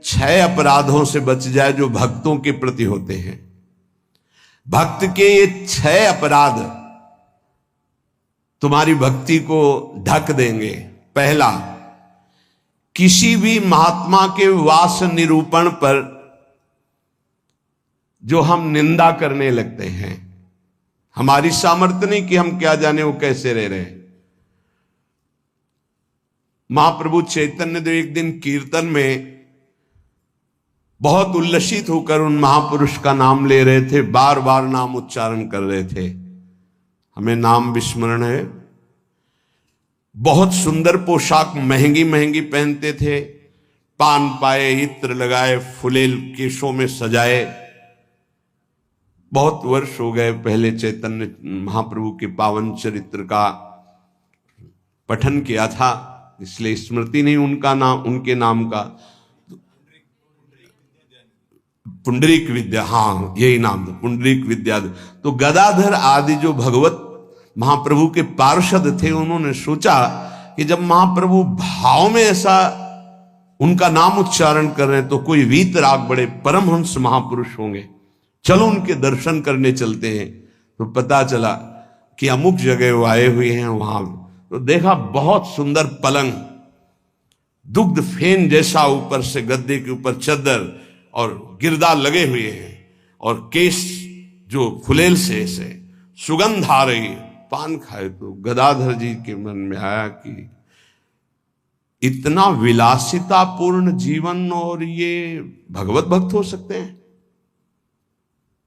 6 अपराधों से बच जाए जो भक्तों के प्रति होते हैं। भक्त के ये 6 अपराध तुम्हारी भक्ति को ढक देंगे। पहला, किसी भी महात्मा के वास निरूपण पर जो हम निंदा करने लगते हैं, हमारी सामर्थ्य नहीं कि हम क्या जाने वो कैसे रह रहे हैं। महाप्रभु चैतन्य देव एक दिन कीर्तन में बहुत उल्लसित होकर उन महापुरुष का नाम ले रहे थे, बार बार नाम उच्चारण कर रहे थे। हमें नाम विस्मरण है। बहुत सुंदर पोशाक महंगी महंगी पहनते थे, पान पाए, इत्र लगाए, फुलेल केशों में सजाए। बहुत वर्ष हो गए पहले चैतन्य महाप्रभु के पावन चरित्र का पठन किया था, इसलिए स्मृति नहीं उनका नाम, उनके नाम का। पुंडरीक विद्या, हाँ यही नाम था, पुंडरीक विद्या। तो गदाधर आदि जो भगवत महाप्रभु के पार्षद थे, उन्होंने सोचा कि जब महाप्रभु भाव में ऐसा उनका नाम उच्चारण कर रहे हैं तो कोई वीतराग बड़े परमहंस महापुरुष होंगे, चलो उनके दर्शन करने चलते हैं। तो पता चला कि अमुक जगह वो आए हुए हैं। वहां तो देखा बहुत सुंदर पलंग, दुग्ध फेन जैसा, ऊपर से गद्दे के ऊपर चद्दर और गिरदा लगे हुए हैं, और केश जो फुलेल से ऐसे सुगंध आ रही है। पान खाए तो गदाधर जी के मन में आया कि इतना विलासितापूर्ण जीवन और ये भगवत भक्त हो सकते हैं।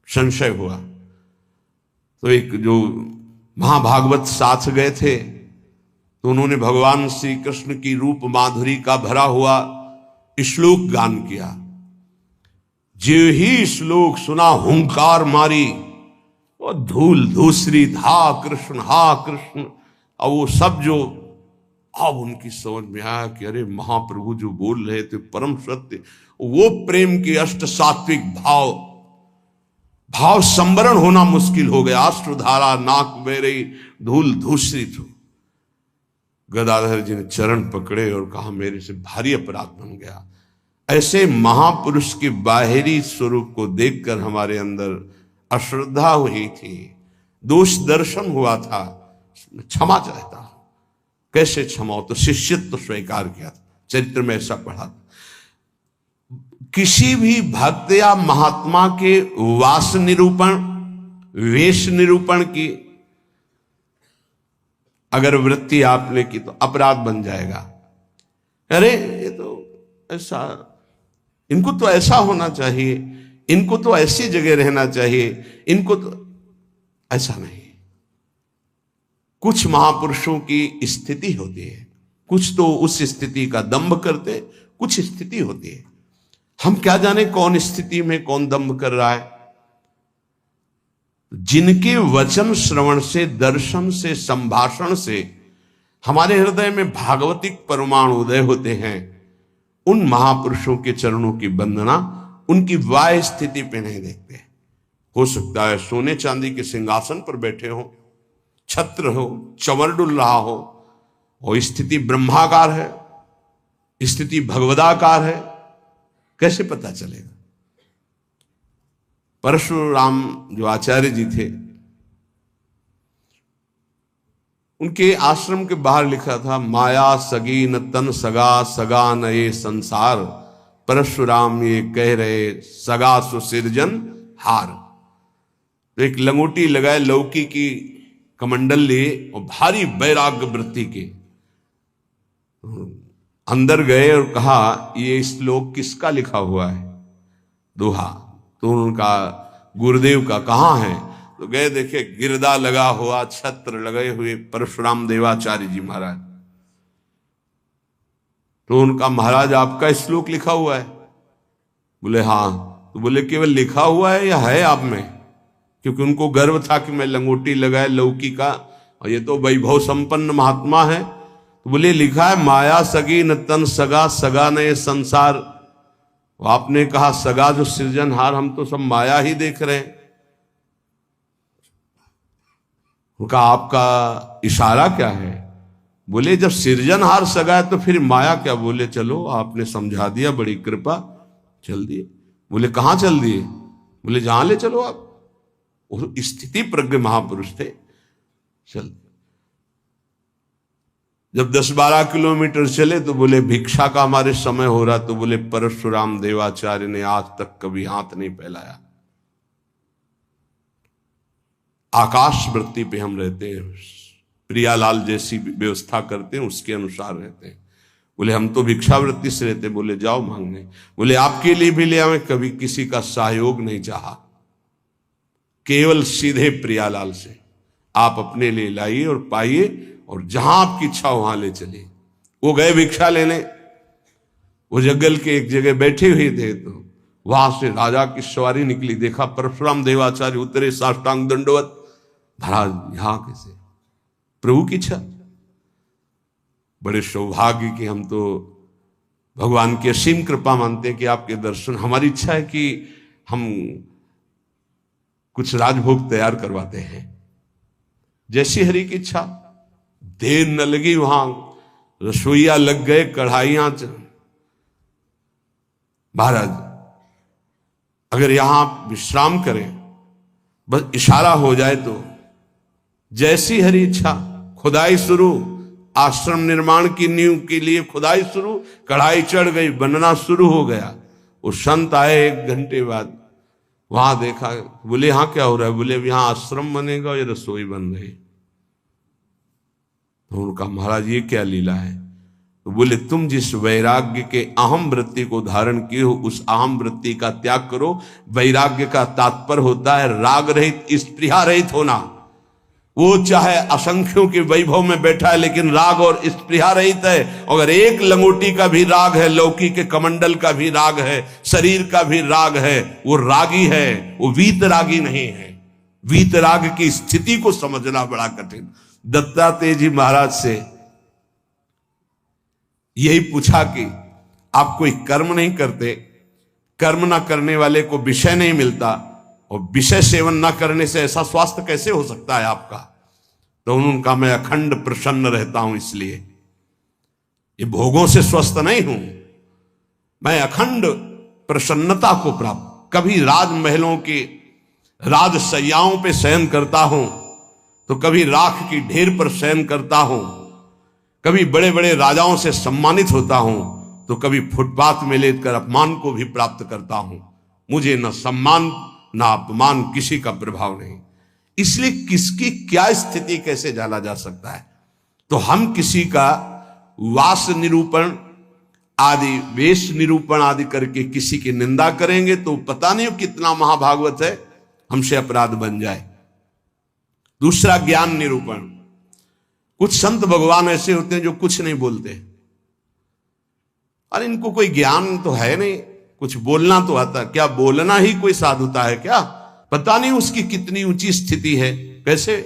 संशय हुआ। तो एक जो महाभागवत साथ गए थे, तो उन्होंने भगवान श्री कृष्ण की रूप माधुरी का भरा हुआ श्लोक गान किया। जे ही श्लोक सुना हुंकार मारी, और धूल धूसरी, हा कृष्ण हा कृष्ण। और वो सब जो अब उनकी समझ में आया कि अरे महाप्रभु जो बोल रहे थे परम सत्य, वो प्रेम के अष्ट सात्विक भाव संवरण होना मुश्किल हो गया। अश्रुधारा नाक बह रही, धूल धूसरित हो। गदाधर जी ने चरण पकड़े और कहा मेरे से भारी अपराध बन गया। ऐसे महापुरुष के बाहरी स्वरूप को देखकर हमारे अंदर अश्रद्धा हुई थी, दोष दर्शन हुआ था, क्षमा चाहता हूं। कैसे क्षमा हो? तो शिष्यत्व स्वीकार किया था, चरित्र में ऐसा पढ़ा था। किसी भी भक्त या महात्मा के वास निरूपण, वेश निरूपण की अगर वृत्ति आपने की तो अपराध बन जाएगा। अरे ये तो ऐसा, इनको तो ऐसा होना चाहिए, इनको तो ऐसी जगह रहना चाहिए, इनको तो ऐसा नहीं। कुछ महापुरुषों की स्थिति होती है, कुछ तो उस स्थिति का दंभ करते, कुछ स्थिति होती है। हम क्या जाने कौन स्थिति में कौन दंभ कर रहा है। जिनके वचन श्रवण से, दर्शन से, संभाषण से हमारे हृदय में भागवतिक परमाणु उदय होते हैं, उन महापुरुषों के चरणों की वंदना उनकी वाह स्थिति पे नहीं देखते। हो सकता है सोने चांदी के सिंहासन पर बैठे हो, छत्र हो, चंवर डुल रहा हो, वो स्थिति ब्रह्माकार है, स्थिति भगवदाकार है, कैसे पता चलेगा? परशुराम जो आचार्य जी थे, उनके आश्रम के बाहर लिखा था, माया सगी न तन सगा, सगा न ये संसार, परशुराम ये कह रहे सगा सुसिरजन हार। तो एक लंगोटी लगाए, लौकी की कमंडल लिए और भारी वैराग्य वृत्ति के अंदर गए और कहा ये श्लोक किसका लिखा हुआ है? दोहा। तो उनका गुरुदेव का कहाँ है? तो गए, देखे गिरदा लगा हुआ, छत्र लगे हुए परशुराम देवाचार्य जी महाराज। तो उनका महाराज आपका श्लोक लिखा हुआ है? बोले हाँ। तो बोले केवल लिखा हुआ है या है आप में? क्योंकि उनको गर्व था कि मैं लंगोटी लगाए लौकी का, और ये तो वैभव संपन्न महात्मा है। तो बोले लिखा है माया सगी न तन सगा, सगा न ये संसार। आपने कहा सगा जो सृजनहार, हम तो सब माया ही देख रहे हैं। उनका आपका इशारा क्या है? बोले जब सृजनहार सगा है तो फिर माया क्या? बोले चलो आपने समझा दिया, बड़ी कृपा, चल दिए। बोले कहाँ चल दिए? बोले जहां ले चलो आप। वो स्थिति प्रज्ञ महापुरुष थे, चल। जब 10-12 किलोमीटर चले तो बोले भिक्षा का हमारे समय हो रहा, तो बोले परशुराम देवाचार्य ने आज तक कभी हाथ नहीं फैलाया, आकाश वृत्ति पे हम रहते हैं, प्रियालाल जैसी व्यवस्था करते हैं उसके अनुसार रहते हैं। बोले हम तो भिक्षावृत्ति से रहते। बोले जाओ मांगने। बोले आपके लिए भी ले आवे, कभी किसी का सहयोग नहीं चाहा, केवल सीधे प्रियालाल से आप अपने लिए लाइए और पाइए, और जहां आपकी इच्छा वहां ले चलिए। वो गए भिक्षा लेने, वो जंगल के एक जगह बैठे हुए थे, तो वहां से राजा की सवारी निकली, देखा परशुराम देवाचार्य उतरे, साष्टांग दंडवत। महाराज यहां कैसे? प्रभु की इच्छा। बड़े सौभाग्य की हम तो भगवान की असीम कृपा मानते हैं कि आपके दर्शन। हमारी इच्छा है कि हम कुछ राजभोग तैयार करवाते हैं, जैसी हरि की इच्छा। देर न लगी, वहां रसोईया लग गए, कढ़ाइयां। महाराज अगर यहां आप विश्राम करें, बस इशारा हो जाए तो जैसी हरि इच्छा, खुदाई शुरू। आश्रम निर्माण की नींव के लिए खुदाई शुरू, कढ़ाई चढ़ गई, बनना शुरू हो गया। वो संत आए 1 घंटे बाद, वहां देखा। बोले यहां क्या हो रहा है? बोले यहां आश्रम बनेगा, ये रसोई बन रही। तो उनका महाराज ये क्या लीला है? तो बोले तुम जिस वैराग्य के अहम वृत्ति को धारण किए हो, उस अहम वृत्ति का त्याग करो। वैराग्य का तात्पर्य होता है राग रहित, स्पृहा रहित होना। वो चाहे असंख्यों के वैभव में बैठा है, लेकिन राग और स्पृहा रहित है। अगर एक लंगोटी का भी राग है, लौकी के कमंडल का भी राग है, शरीर का भी राग है, वो रागी है, वो वीतरागी नहीं है। वीतराग की स्थिति को समझना बड़ा कठिन। दत्तात्रेय जी महाराज से यही पूछा कि आप कोई कर्म नहीं करते, कर्म ना करने वाले को विषय नहीं मिलता, और विषय सेवन ना करने से ऐसा स्वास्थ्य कैसे हो सकता है आपका? तो उन्होंने कहा मैं अखंड प्रसन्न रहता हूं, इसलिए ये भोगों से स्वस्थ नहीं हूं, मैं अखंड प्रसन्नता को प्राप्त। कभी राजमहलों के राजसैयाओं पे शयन करता हूं, तो कभी राख की ढेर पर शयन करता हूं, कभी बड़े बड़े राजाओं से सम्मानित होता हूं, तो कभी फुटपाथ में लेकर अपमान को भी प्राप्त करता हूं। मुझे न सम्मान ना अपमान, किसी का प्रभाव नहीं। इसलिए किसकी क्या स्थिति कैसे जाना जा सकता है? तो हम किसी का वास निरूपण आदि, वेश निरूपण आदि करके किसी की निंदा करेंगे तो पता नहीं कितना महाभागवत है, हमसे अपराध बन जाए। दूसरा ज्ञान निरूपण। कुछ संत भगवान ऐसे होते हैं जो कुछ नहीं बोलते। अरे इनको कोई ज्ञान तो है नहीं, कुछ बोलना तो आता, क्या बोलना ही कोई साधुता है क्या? पता नहीं उसकी कितनी ऊंची स्थिति है, कैसे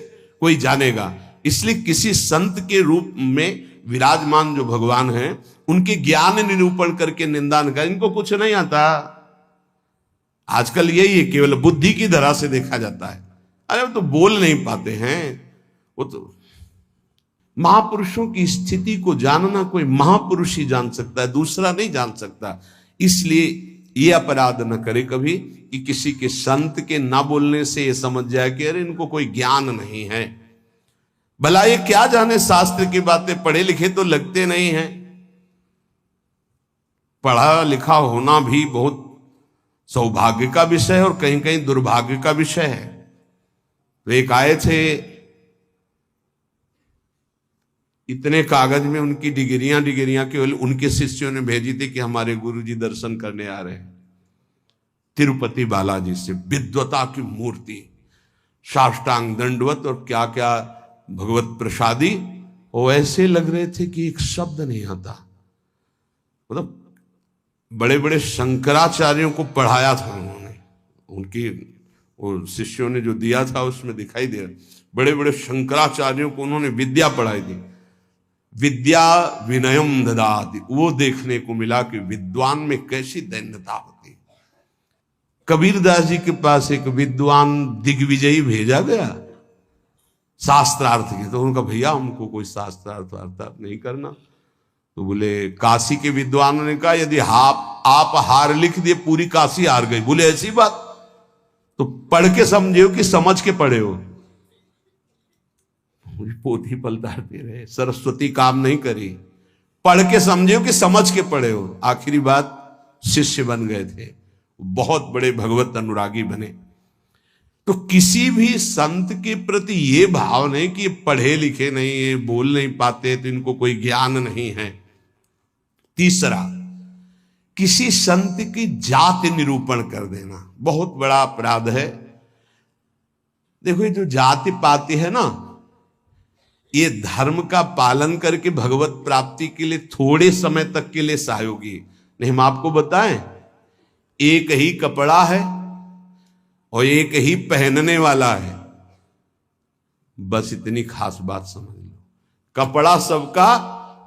कोई जानेगा? इसलिए किसी संत के रूप में विराजमान जो भगवान हैं, उनके ज्ञान निरूपण करके निंदा न कर। इनको कुछ नहीं आता। आजकल यही है, केवल बुद्धि की धरा से देखा जाता है। अरे वो तो बोल नहीं पाते हैं। वो तो महापुरुषों की स्थिति को जानना कोई महापुरुष ही जान सकता है, दूसरा नहीं जान सकता। इसलिए ये अपराध न करे कभी कि किसी के संत के ना बोलने से ये समझ जाए कि अरे इनको कोई ज्ञान नहीं है। भला ये क्या जाने, शास्त्र की बातें, पढ़े लिखे तो लगते नहीं हैं। पढ़ा लिखा होना भी बहुत सौभाग्य का विषय है और कहीं कहीं दुर्भाग्य का विषय है। तो एक आए थे, इतने कागज में उनकी डिग्रियां केवल उनके शिष्यों ने भेजी थी कि हमारे गुरुजी दर्शन करने आ रहे हैं। तिरुपति बालाजी से विद्वता की मूर्ति, साष्टांग दंडवत और क्या क्या भगवत प्रसादी। वो ऐसे लग रहे थे कि एक शब्द नहीं आता। मतलब बड़े बड़े शंकराचार्यों को पढ़ाया था उन्होंने, उनकी वो शिष्यों ने जो दिया था उसमें दिखाई दे रहा, बड़े बड़े शंकराचार्यों को उन्होंने विद्या पढ़ाई थी। विद्या विनयम ददाति, वो देखने को मिला कि विद्वान में कैसी दैन्यता होती है। कबीरदास जी के पास एक विद्वान दिग्विजयी भेजा गया शास्त्रार्थ के, तो उनका भैया हमको कोई शास्त्रार्थ नहीं करना, तो बोले काशी के विद्वानों ने कहा यदि आप हार लिख दिए पूरी काशी हार गई। बोले ऐसी बात, तो पढ़ के समझे हो कि समझ के पढ़े हो? पोथी पलटाते रहे, सरस्वती काम नहीं करी। पढ़ के समझे हो कि समझ के पढ़े हो? आखिरी बात शिष्य बन गए थे, बहुत बड़े भगवत अनुरागी बने। तो किसी भी संत के प्रति ये भाव नहीं कि ये पढ़े लिखे नहीं है, बोल नहीं पाते, तो इनको कोई ज्ञान नहीं है। तीसरा, किसी संत की जाति निरूपण कर देना बहुत बड़ा अपराध है। देखो ये जो जाति पाति है ना, ये धर्म का पालन करके भगवत प्राप्ति के लिए थोड़े समय तक के लिए सहयोगी नहीं। हम आपको बताएं, एक ही कपड़ा है और एक ही पहनने वाला है, बस इतनी खास बात समझ लो। कपड़ा सबका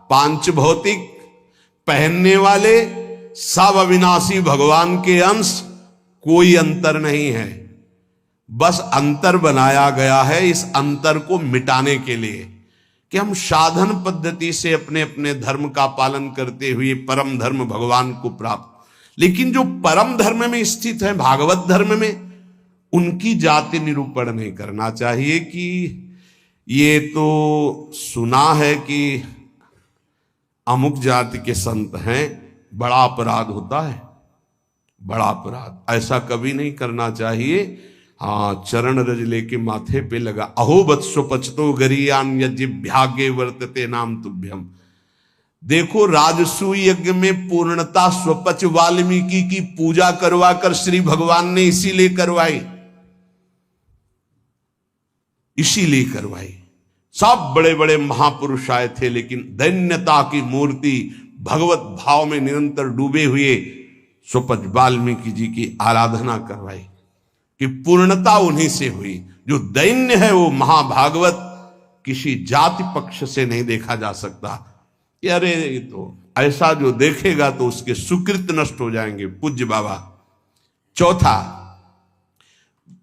पांच भौतिक, पहनने वाले सब अविनाशी भगवान के अंश, कोई अंतर नहीं है। बस अंतर बनाया गया है इस अंतर को मिटाने के लिए कि हम साधन पद्धति से अपने अपने धर्म का पालन करते हुए परम धर्म भगवान को प्राप्त, लेकिन जो परम धर्म में स्थित है, भागवत धर्म में, उनकी जाति निरूपण नहीं करना चाहिए कि ये तो सुना है कि अमुक जाति के संत हैं, बड़ा अपराध होता है, बड़ा अपराध। ऐसा कभी नहीं करना चाहिए। हाँ, चरण रज लेके माथे पे लगा, अहो वत्सो पचतो गरीयान यज्ञभ्यागे वर्तते नाम तुभ्यम। देखो राजसूय यज्ञ में पूर्णता स्वपच वाल्मीकि की पूजा करवा कर श्री भगवान ने इसीलिए करवाई, इसीलिए करवाई। सब बड़े बड़े महापुरुष आए थे, लेकिन दैन्यता की मूर्ति भगवत भाव में निरंतर डूबे हुए स्वपच वाल्मीकि जी की आराधना करवाई कि पूर्णता उन्हीं से हुई। जो दैन्य है वो महाभागवत किसी जाति पक्ष से नहीं देखा जा सकता कि अरे ये तो ऐसा, जो देखेगा तो उसके सुकृत नष्ट हो जाएंगे। पूज्य बाबा। चौथा,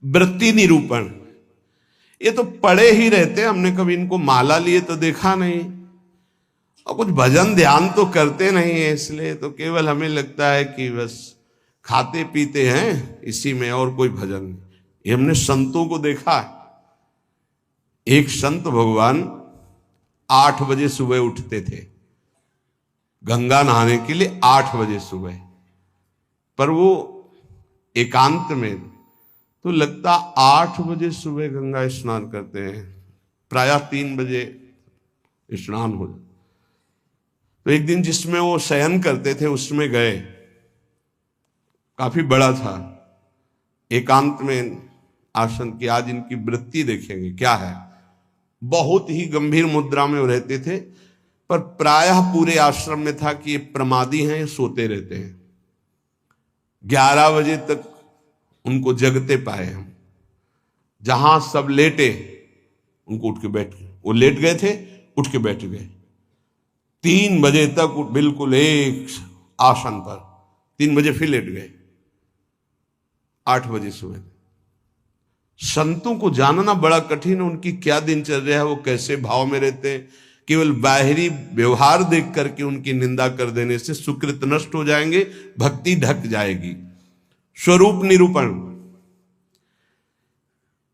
वृत्ति निरूपण। ये तो पढ़े ही रहते, हमने कभी इनको माला लिए तो देखा नहीं, और कुछ भजन ध्यान तो करते नहीं है, इसलिए तो केवल हमें लगता है कि बस खाते पीते हैं इसी में, और कोई भजन नहीं। ये हमने संतों को देखा है। एक संत भगवान 8 बजे सुबह उठते थे गंगा नहाने के लिए, 8 बजे सुबह, पर वो एकांत में, तो लगता 8 बजे सुबह गंगा स्नान करते हैं, प्रायः 3 बजे स्नान हो जाता। तो एक दिन जिसमें वो शयन करते थे उसमें गए, काफी बड़ा था, एकांत में आसन की। आज इनकी वृत्ति देखेंगे क्या है। बहुत ही गंभीर मुद्रा में वो रहते थे, पर प्रायः पूरे आश्रम में था कि ये प्रमादी हैं, ये सोते रहते हैं। 11 बजे तक उनको जगते पाए हम। जहां सब लेटे उनको उठ के बैठ गए, वो लेट गए थे, उठ के बैठ गए। 3 बजे तक बिल्कुल एक आसन पर, 3 बजे फिर लेट गए, 8 बजे सुबह। संतों को जानना बड़ा कठिन है, उनकी क्या दिनचर्या है, वो कैसे भाव में रहते हैं। केवल बाहरी व्यवहार देख करके उनकी निंदा कर देने से सुकृत नष्ट हो जाएंगे, भक्ति ढक जाएगी। स्वरूप निरूपण।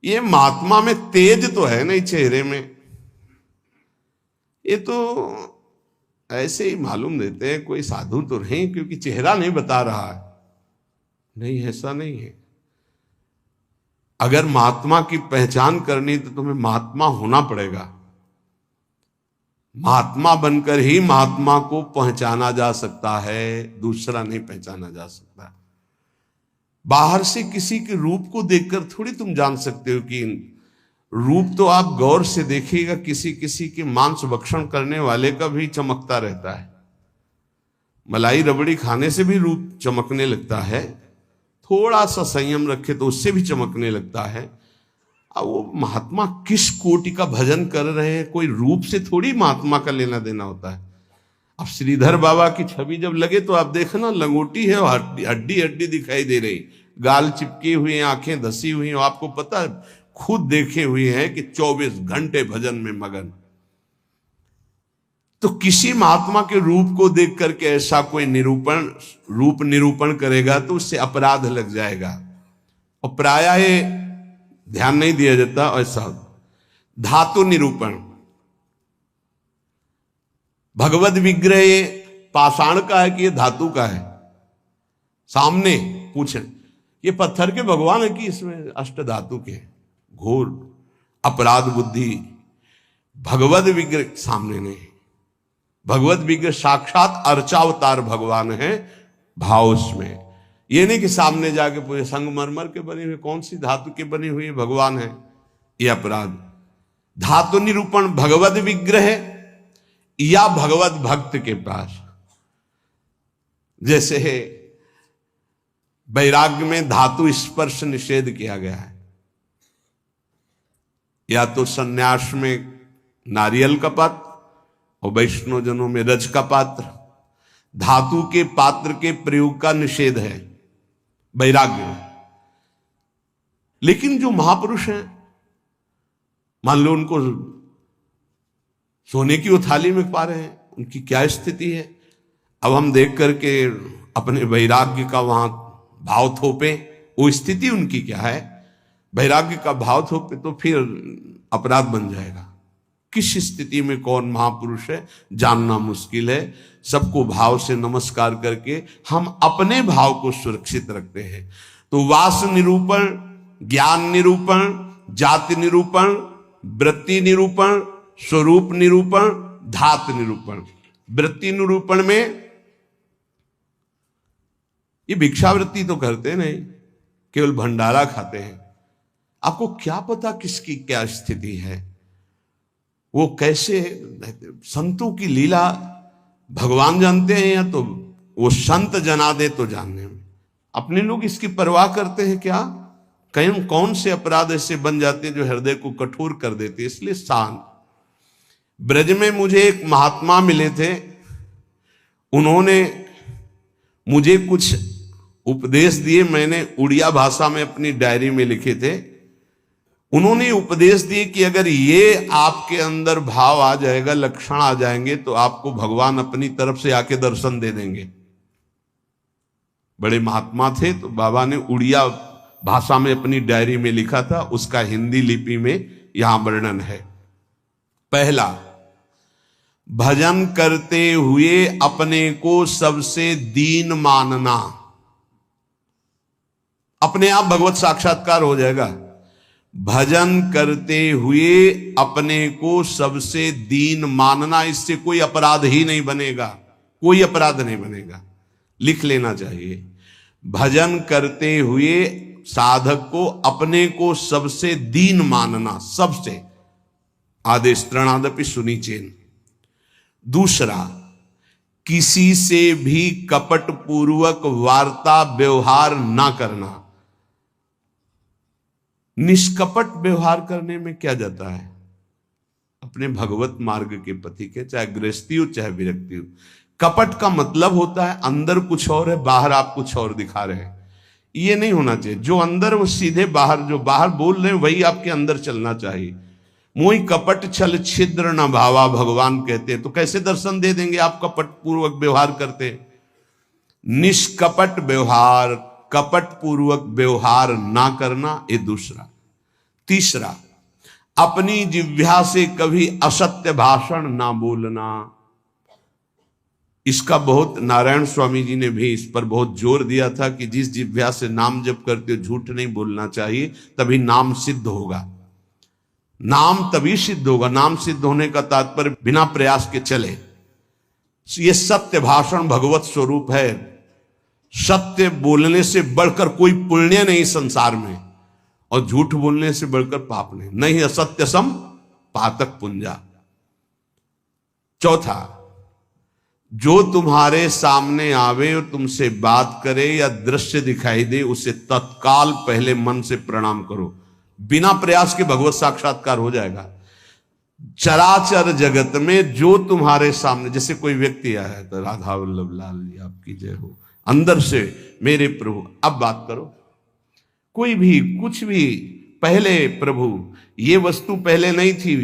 ये महात्मा में तेज तो है नहीं चेहरे में, ये तो ऐसे ही मालूम देते हैं कोई साधु तो नहीं, क्योंकि चेहरा नहीं बता रहा है। नहीं, ऐसा नहीं है। अगर महात्मा की पहचान करनी तो तुम्हें महात्मा होना पड़ेगा। महात्मा बनकर ही महात्मा को पहचाना जा सकता है, दूसरा नहीं पहचाना जा सकता। बाहर से किसी के रूप को देखकर थोड़ी तुम जान सकते हो कि रूप तो आप गौर से देखिएगा, किसी किसी के मांस भक्षण करने वाले का भी चमकता रहता है। मलाई रबड़ी खाने से भी रूप चमकने लगता है, थोड़ा सा संयम रखे तो उससे भी चमकने लगता है। अब वो महात्मा किस कोटि का भजन कर रहे हैं, कोई रूप से थोड़ी महात्मा का लेना देना होता है। अब श्रीधर बाबा की छवि जब लगे तो आप देखना, लंगोटी है और हड्डी हड्डी दिखाई दे रही, गाल चिपकी हुई हैं, आंखें धसी हुई हैं। आपको पता है, खुद देखे हुए हैं कि 24 घंटे भजन में मगन। तो किसी महात्मा के रूप को देख करके ऐसा कोई रूप निरूपण करेगा तो उससे अपराध लग जाएगा। और प्रायः ये ध्यान नहीं दिया जाता। ऐसा धातु निरूपण, भगवत विग्रह ये पाषाण का है कि ये धातु का है, सामने पूछे ये पत्थर के भगवान है कि इसमें अष्ट धातु के। घोर अपराध बुद्धि। भगवत विग्रह सामने नहीं, भगवत विग्रह साक्षात अर्चावतार भगवान है, भाव उसमें। ये नहीं कि सामने जाके पूरे संगमरमर के बने हुए कौन सी धातु के बने हुए भगवान है, ये अपराध। धातु निरूपण भगवत विग्रह या भगवत भक्त के पास, जैसे वैराग्य में धातु स्पर्श निषेध किया गया है, या तो सन्यास में नारियल का पात्र और वैष्णव जनों में रज का पात्र। धातु के पात्र के प्रयोग का निषेध है वैराग्य में। लेकिन जो महापुरुष हैं, मान लो उनको सोने की थाली में पा रहे हैं, उनकी क्या स्थिति है। अब हम देख करके अपने वैराग्य का वहां भाव थोपे, वो स्थिति उनकी क्या है। वैराग्य का भाव थोपे तो फिर अपराध बन जाएगा। किस स्थिति में कौन महापुरुष है जानना मुश्किल है। सबको भाव से नमस्कार करके हम अपने भाव को सुरक्षित रखते हैं। तो वास निरूपण, ज्ञान निरूपण, जाति निरूपण, वृत्ति निरूपण, स्वरूप निरूपण, धात निरूपण। वृत्ति निरूपण में ये भिक्षावृत्ति तो करते नहीं, केवल भंडारा खाते हैं। आपको क्या पता किसकी क्या स्थिति है, वो कैसे। संतों की लीला भगवान जानते हैं, या तो वो संत जना दे तो जानने में। अपने लोग इसकी परवाह करते हैं क्या। कहीं कौन से अपराध ऐसे बन जाते हैं जो हृदय को कठोर कर देते। इसलिए शांत। ब्रज में मुझे एक महात्मा मिले थे, उन्होंने मुझे कुछ उपदेश दिए। मैंने उड़िया भाषा में अपनी डायरी में लिखे थे। उन्होंने उपदेश दिए कि अगर ये आपके अंदर भाव आ जाएगा, लक्षण आ जाएंगे, तो आपको भगवान अपनी तरफ से आके दर्शन दे देंगे। बड़े महात्मा थे, तो बाबा ने उड़िया भाषा में अपनी डायरी में लिखा था, उसका हिंदी लिपि में यहां वर्णन है। पहला, भजन करते हुए अपने को सबसे दीन मानना। अपने आप भगवत साक्षात्कार हो जाएगा। भजन करते हुए अपने को सबसे दीन मानना, इससे कोई अपराध ही नहीं बनेगा, कोई अपराध नहीं बनेगा। लिख लेना चाहिए। भजन करते हुए साधक को अपने को सबसे दीन मानना, सबसे। आदेश त्रणादपि सुनिचेन। दूसरा, किसी से भी कपट पूर्वक वार्ता व्यवहार ना करना। निष्कपट व्यवहार करने में क्या जाता है। अपने भगवत मार्ग के पथि के, चाहे गृहस्थी हो चाहे विरक्ति हो। कपट का मतलब होता है अंदर कुछ और है, बाहर आप कुछ और दिखा रहे हैं। ये नहीं होना चाहिए। जो अंदर वो सीधे बाहर, जो बाहर बोल रहे हैं वही आपके अंदर चलना चाहिए। मोहि कपट छल छिद्र न भावा, भगवान कहते हैं। तो कैसे दर्शन दे देंगे आप कपट पूर्वक व्यवहार करते। निष्कपट व्यवहार, कपट पूर्वक व्यवहार ना करना, ये दूसरा। तीसरा, अपनी जिह्वा से कभी असत्य भाषण ना बोलना। इसका बहुत नारायण स्वामी जी ने भी इस पर बहुत जोर दिया था कि जिस जिह्वा से नाम जप करते हो झूठ नहीं बोलना चाहिए, तभी नाम सिद्ध होगा। नाम तभी सिद्ध होगा। नाम सिद्ध होने का तात्पर्य बिना प्रयास के चले। ये सत्य भाषण भगवत स्वरूप है। सत्य बोलने से बढ़कर कोई पुण्य नहीं संसार में, और झूठ बोलने से बढ़कर पाप नहीं। नहीं असत्य सम पातक पुंजा। चौथा, जो तुम्हारे सामने आवे और तुमसे बात करे या दृश्य दिखाई दे, उसे तत्काल पहले मन से प्रणाम करो। बिना प्रयास के भगवत साक्षात्कार हो जाएगा। चराचर जगत में जो तुम्हारे सामने, जैसे कोई व्यक्ति आया है तो राधा वल्लभ लाल जी आपकी जय हो, अंदर से मेरे प्रभु, अब बात करो। कोई भी कुछ भी, पहले प्रभु, ये वस्तु पहले नहीं थी,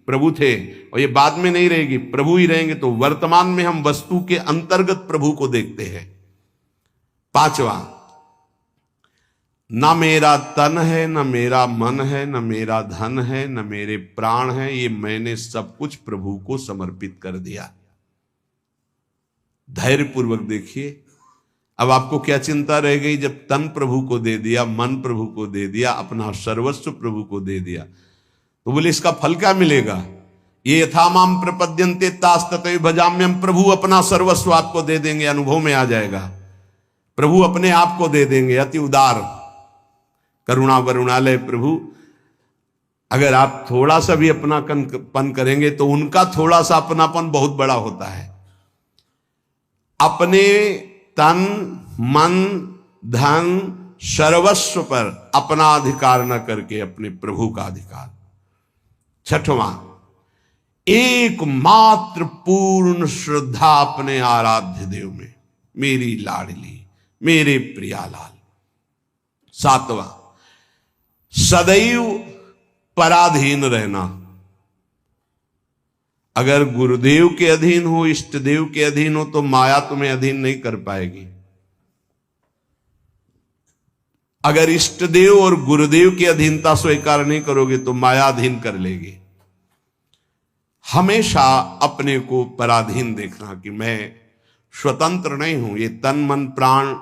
प्रभु थे और ये बाद में नहीं रहेगी, प्रभु ही रहेंगे। तो वर्तमान में हम वस्तु के अंतर्गत प्रभु को देखते हैं। पांचवा, ना मेरा तन है, न मेरा मन है, न मेरा धन है, न मेरे प्राण है, ये मैंने सब कुछ प्रभु को समर्पित कर दिया। धैर्यपूर्वक देखिए। अब आपको क्या चिंता रह गई? जब तन प्रभु को दे दिया, मन प्रभु को दे दिया, अपना सर्वस्व प्रभु को दे दिया, तो बोले इसका फल क्या मिलेगा? ये यथा माम प्रपद्यन्ते तास तथैव भजाम्यहम्। प्रभु अपना सर्वस्व आपको दे देंगे, अनुभव में आ जाएगा। प्रभु अपने आप को दे देंगे। अति उदार करुणा वरुणालय प्रभु। अगर आप थोड़ा सा भी अपनापन करेंगे तो उनका थोड़ा सा अपनापन बहुत बड़ा होता है। अपने तन मन धन सर्वस्व पर अपना अधिकार न करके अपने प्रभु का अधिकार। छठवां, एकमात्र पूर्ण श्रद्धा अपने आराध्य देव में, मेरी लाडली, मेरे प्रियालाल। सातवां, सदैव पराधीन रहना। अगर गुरुदेव के अधीन हो, इष्ट देव के अधीन हो, तो माया तुम्हें अधीन नहीं कर पाएगी। अगर इष्ट देव और गुरुदेव की अधीनता स्वीकार नहीं करोगे तो माया अधीन कर लेगी। हमेशा अपने को पराधीन देखना कि मैं स्वतंत्र नहीं हूं, ये तन मन प्राण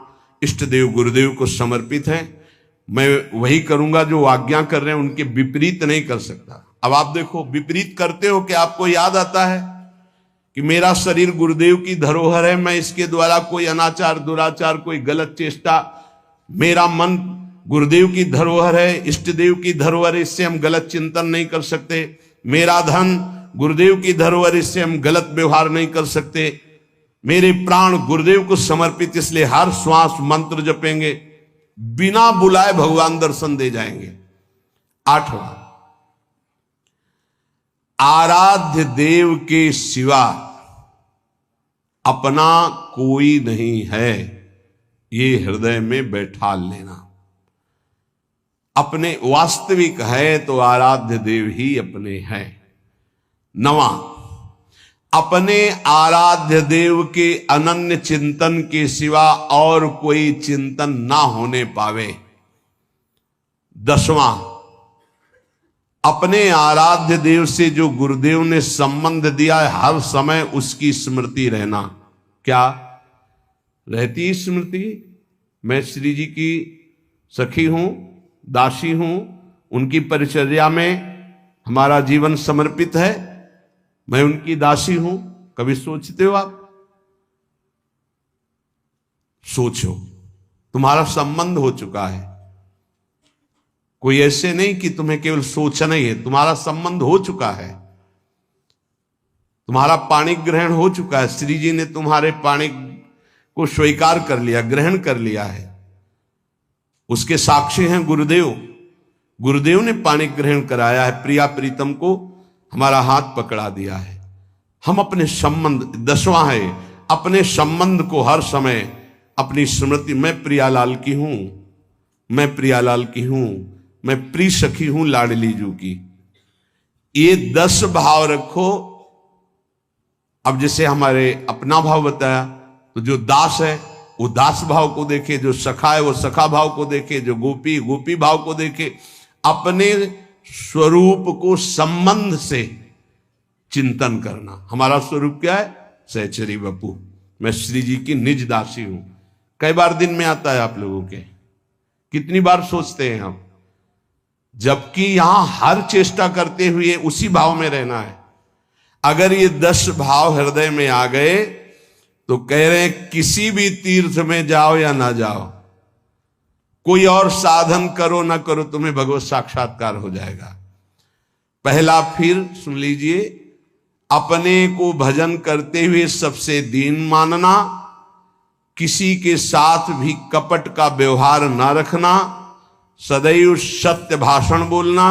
इष्ट देव गुरुदेव को समर्पित है, मैं वही करूंगा जो आज्ञा कर रहे हैं, उनके विपरीत नहीं कर सकता। अब आप देखो, विपरीत करते हो कि आपको याद आता है कि मेरा शरीर गुरुदेव की धरोहर है, मैं इसके द्वारा कोई अनाचार दुराचार कोई गलत चेष्टा, मेरा मन गुरुदेव की धरोहर है, इष्ट देव की धरोहर, इससे हम गलत चिंतन नहीं कर सकते। मेरा धन गुरुदेव की धरोहर, इससे हम गलत व्यवहार नहीं कर सकते। मेरे प्राण गुरुदेव को समर्पित, इसलिए हर श्वास मंत्र जपेंगे, बिना बुलाए भगवान दर्शन दे जाएंगे। आठवां, आराध्य देव के सिवा अपना कोई नहीं है, ये हृदय में बैठा लेना। अपने वास्तविक है तो आराध्य देव ही अपने हैं। नवां, अपने आराध्य देव के अनन्य चिंतन के सिवा और कोई चिंतन ना होने पावे। दसवां, अपने आराध्य देव से जो गुरुदेव ने संबंध दिया है, हर समय उसकी स्मृति रहना। क्या रहती स्मृति? मैं श्री जी की सखी हूं, दासी हूं, उनकी परिचर्या में हमारा जीवन समर्पित है, मैं उनकी दासी हूं। कभी सोचते हो आप? सोचो, तुम्हारा संबंध हो चुका है। कोई ऐसे नहीं कि तुम्हें केवल सोचना ही है, तुम्हारा संबंध हो चुका है, तुम्हारा पाणी ग्रहण हो चुका है। श्री जी ने तुम्हारे पाणी को स्वीकार कर लिया, ग्रहण कर लिया है। उसके साक्षी हैं गुरुदेव। गुरुदेव ने पाणी ग्रहण कराया है, प्रिया प्रीतम को हमारा हाथ पकड़ा दिया है। हम अपने संबंध, दसवां है, अपने संबंध को हर समय अपनी स्मृति, मैं प्रियालाल की हूं, मैं प्रियालाल की हूं, मैं प्रिय सखी हूं लाडली जू की। ये 10 भाव रखो। अब जैसे हमारे अपना भाव बताया, तो जो दास है वो दास भाव को देखे, जो सखा है वो सखा भाव को देखे, जो गोपी गोपी भाव को देखे। अपने स्वरूप को संबंध से चिंतन करना। हमारा स्वरूप क्या है? सहचरी बपू, मैं श्री जी की निज दासी हूं। कई बार दिन में आता है आप लोगों के? कितनी बार सोचते हैं हम? जबकि यहां हर चेष्टा करते हुए उसी भाव में रहना है। अगर ये 10 भाव हृदय में आ गए तो कह रहे हैं किसी भी तीर्थ में जाओ या ना जाओ, कोई और साधन करो ना करो, तुम्हें भगवत साक्षात्कार हो जाएगा। पहला फिर सुन लीजिए, अपने को भजन करते हुए सबसे दीन मानना, किसी के साथ भी कपट का व्यवहार ना रखना, सदैव सत्य भाषण बोलना,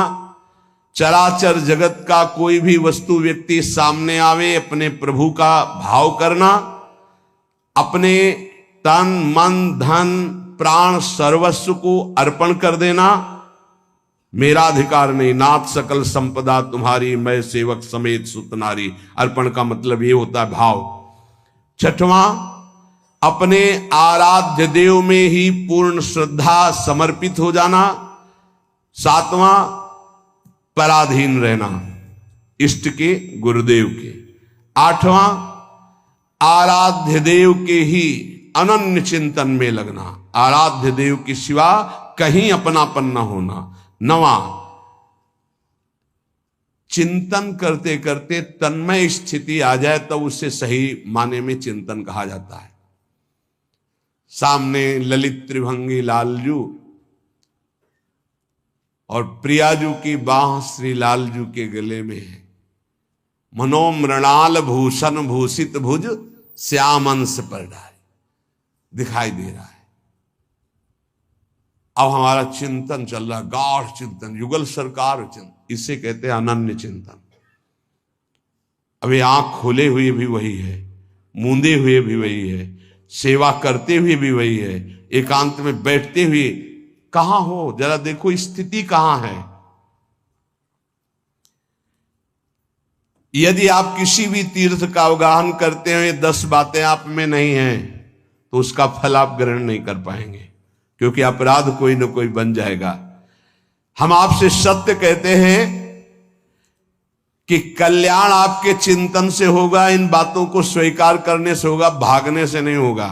चराचर जगत का कोई भी वस्तु व्यक्ति सामने आवे अपने प्रभु का भाव करना, अपने तन मन धन प्राण सर्वस्व को अर्पण कर देना, मेरा अधिकार नहीं, नाथ सकल संपदा तुम्हारी, मैं सेवक समेत सुत नारी। अर्पण का मतलब ये होता है भाव। छठवां, अपने आराध्य देव में ही पूर्ण श्रद्धा समर्पित हो जाना। सातवां, पराधीन रहना इष्ट के, गुरुदेव के। आठवां, आराध्य देव के ही अनन्य चिंतन में लगना, आराध्य देव के सिवा कहीं अपनापन न होना। नवां, चिंतन करते करते तन्मय स्थिति आ जाए तब उसे सही माने में चिंतन कहा जाता है। सामने ललित त्रिभंगी लालजू और प्रियाजू की बाह श्री लालजू के गले में है। मनोमृणाल भूषण भूषित भुज श्याम अंश पर डाले, दिखाई दे रहा है। अब हमारा चिंतन चल रहा, गाढ़ चिंतन, युगल सरकार चिंतन, इसे कहते हैं अनन्य चिंतन। अभी आंख खोले हुए भी वही है, मूंदे हुए भी वही है, सेवा करते हुए भी वही है, एकांत में बैठते हुए कहां हो, जरा देखो स्थिति कहां है। यदि आप किसी भी तीर्थ का अवगाहन करते हुए 10 बातें आप में नहीं हैं तो उसका फल आप ग्रहण नहीं कर पाएंगे, क्योंकि अपराध कोई न कोई बन जाएगा। हम आपसे सत्य कहते हैं कि कल्याण आपके चिंतन से होगा, इन बातों को स्वीकार करने से होगा, भागने से नहीं होगा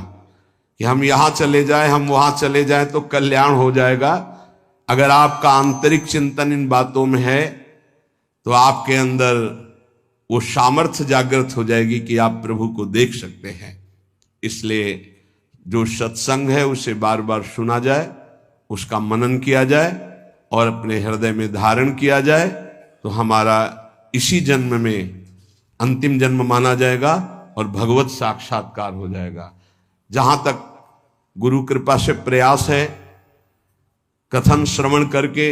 कि हम यहां चले जाएं, हम वहां चले जाएं तो कल्याण हो जाएगा। अगर आपका आंतरिक चिंतन इन बातों में है तो आपके अंदर वो सामर्थ्य जागृत हो जाएगी कि आप प्रभु को देख सकते हैं। इसलिए जो सत्संग है उसे बार बार सुना जाए, उसका मनन किया जाए और अपने हृदय में धारण किया जाए तो हमारा इसी जन्म में अंतिम जन्म माना जाएगा और भगवत साक्षात्कार हो जाएगा। जहां तक गुरु कृपा से प्रयास है, कथन श्रवण करके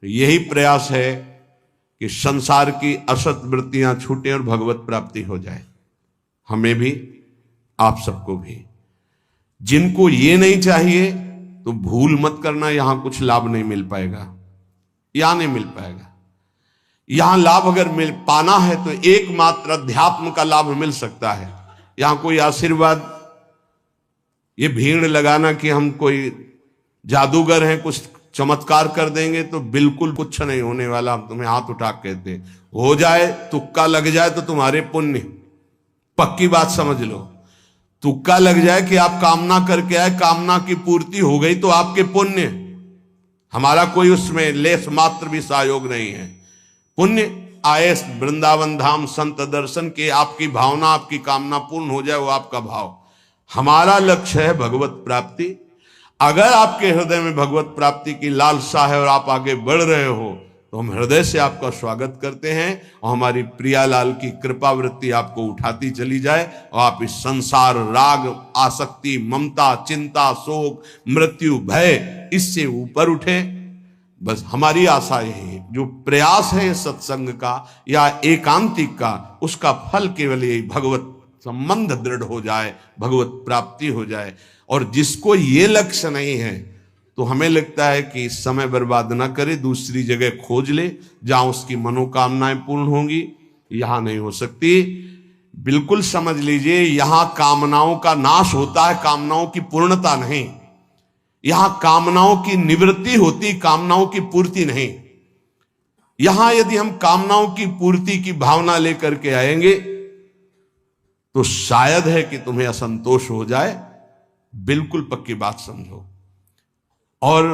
यही प्रयास है कि संसार की असत वृत्तियां छूटे और भगवत प्राप्ति हो जाए, हमें भी आप सबको भी। जिनको ये नहीं चाहिए तो भूल मत करना, यहां कुछ लाभ नहीं मिल पाएगा, यहां नहीं मिल पाएगा। यहां लाभ अगर मिल पाना है तो एकमात्र अध्यात्म का लाभ मिल सकता है। यहां कोई आशीर्वाद, ये भीड़ लगाना कि हम कोई जादूगर हैं, कुछ चमत्कार कर देंगे, तो बिल्कुल कुछ नहीं होने वाला। हम तुम्हें हाथ उठा कहते, हो जाए, तुक्का लग जाए तो तुम्हारे पुण्य, पक्की बात समझ लो। तुक्का लग जाए कि आप कामना करके आए, कामना की पूर्ति हो गई तो आपके पुण्य, हमारा कोई उसमें लेस मात्र भी सहयोग नहीं है। पुण्य आए वृंदावन धाम संत दर्शन के, आपकी भावना, आपकी कामना पूर्ण हो जाए, वो आपका भाव। हमारा लक्ष्य है भगवत प्राप्ति। अगर आपके हृदय में भगवत प्राप्ति की लालसा है और आप आगे बढ़ रहे हो तो हम हृदय से आपका स्वागत करते हैं और हमारी प्रियालाल की कृपा वृत्ति आपको उठाती चली जाए और आप इस संसार, राग, आसक्ति, ममता, चिंता, शोक, मृत्यु, भय, इससे ऊपर उठे। बस हमारी आशा यही है। जो प्रयास है सत्संग का या एकांतिक का, उसका फल केवल यही, भगवत संबंध दृढ़ हो जाए, भगवत प्राप्ति हो जाए। और जिसको ये लक्ष्य नहीं है तो हमें लगता है कि समय बर्बाद ना करे, दूसरी जगह खोज ले जहां उसकी मनोकामनाएं पूर्ण होंगी। यहां नहीं हो सकती। बिल्कुल समझ लीजिए, यहां कामनाओं का नाश होता है, कामनाओं की पूर्णता नहीं। यहां कामनाओं की निवृत्ति होती, कामनाओं की पूर्ति नहीं। यहां यदि हम कामनाओं की पूर्ति की भावना लेकर के आएंगे तो शायद है कि तुम्हें असंतोष हो जाए। बिल्कुल पक्की बात समझो। और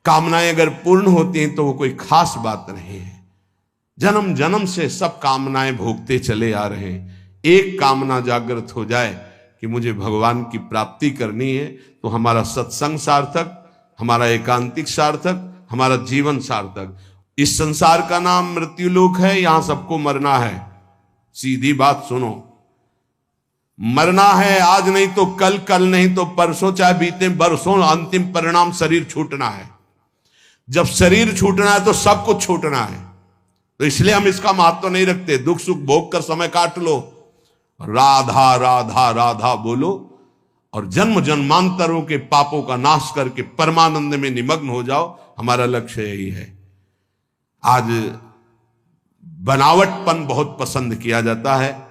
कामनाएं अगर पूर्ण होती हैं तो वो कोई खास बात नहीं है। जन्म जन्म से सब कामनाएं भोगते चले आ रहे हैं। एक कामना जागृत हो जाए कि मुझे भगवान की प्राप्ति करनी है तो हमारा सत्संग सार्थक, हमारा एकांतिक सार्थक, हमारा जीवन सार्थक। इस संसार का नाम मृत्युलोक है, यहां सबको मरना है। सीधी बात सुनो, मरना है, आज नहीं तो कल, कल नहीं तो परसों, चाहे बीते बरसों, अंतिम परिणाम शरीर छूटना है। जब शरीर छूटना है तो सब कुछ छूटना है। तो इसलिए हम इसका महत्व नहीं रखते। दुख सुख भोग कर समय काट लो, राधा राधा राधा बोलो, और जन्म जन्मांतरों के पापों का नाश करके परमानंद में निमग्न हो जाओ। हमारा लक्ष्य यही है। आज बनावटपन बहुत पसंद किया जाता है।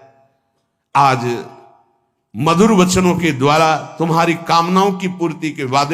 आज मधुर वचनों के द्वारा तुम्हारी कामनाओं की पूर्ति के वादे